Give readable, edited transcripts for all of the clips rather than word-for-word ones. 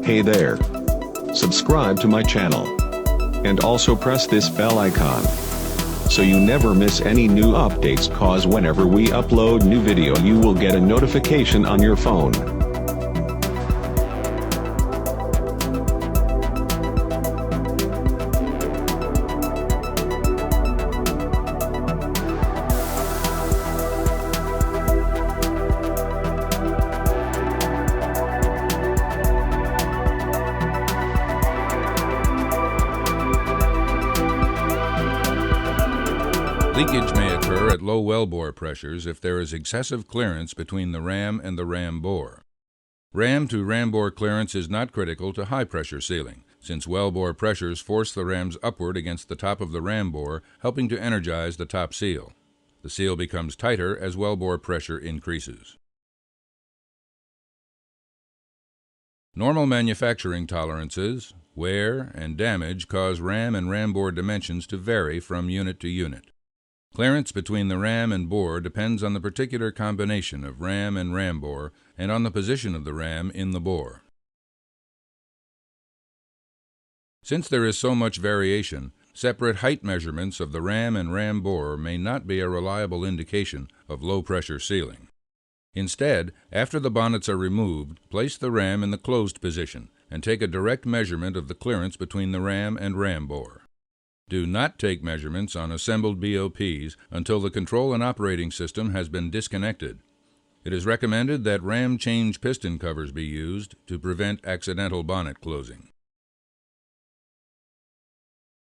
Hey there. Subscribe to my channel. And also press this bell icon, so you never miss any new updates, cause whenever we upload new video you will get a notification on your phone. Leakage may occur at low wellbore pressures if there is excessive clearance between the ram and the ram bore. Ram to ram bore clearance is not critical to high-pressure sealing, since wellbore pressures force the rams upward against the top of the ram bore, helping to energize the top seal. The seal becomes tighter as wellbore pressure increases. Normal manufacturing tolerances, wear, and damage cause ram and ram bore dimensions to vary from unit to unit. Clearance between the ram and bore depends on the particular combination of ram and ram bore and on the position of the ram in the bore. Since there is so much variation, separate height measurements of the ram and ram bore may not be a reliable indication of low-pressure sealing. Instead, after the bonnets are removed, place the ram in the closed position and take a direct measurement of the clearance between the ram and ram bore. Do not take measurements on assembled BOPs until the control and operating system has been disconnected. It is recommended that ram change piston covers be used to prevent accidental bonnet closing.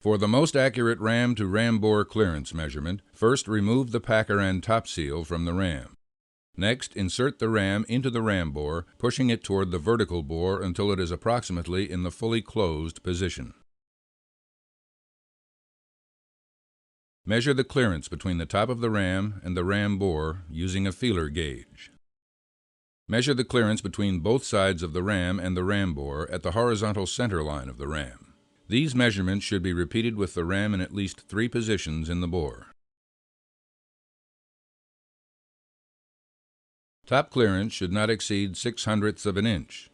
For the most accurate ram to ram bore clearance measurement, first remove the packer and top seal from the ram. Next, insert the ram into the ram bore, pushing it toward the vertical bore until it is approximately in the fully closed position. Measure the clearance between the top of the ram and the ram bore using a feeler gauge. Measure the clearance between both sides of the ram and the ram bore at the horizontal center line of the ram. These measurements should be repeated with the ram in at least 3 positions in the bore. Top clearance should not exceed 0.06 of an inch.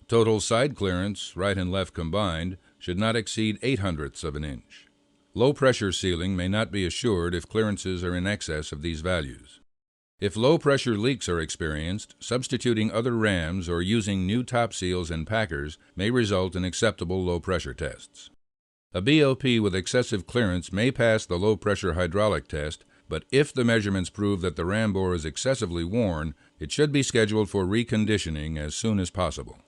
Total side clearance, right and left combined, should not exceed 0.08 of an inch. Low-pressure sealing may not be assured if clearances are in excess of these values. If low-pressure leaks are experienced, substituting other rams or using new top seals and packers may result in acceptable low-pressure tests. A BOP with excessive clearance may pass the low-pressure hydraulic test, but if the measurements prove that the ram bore is excessively worn, it should be scheduled for reconditioning as soon as possible.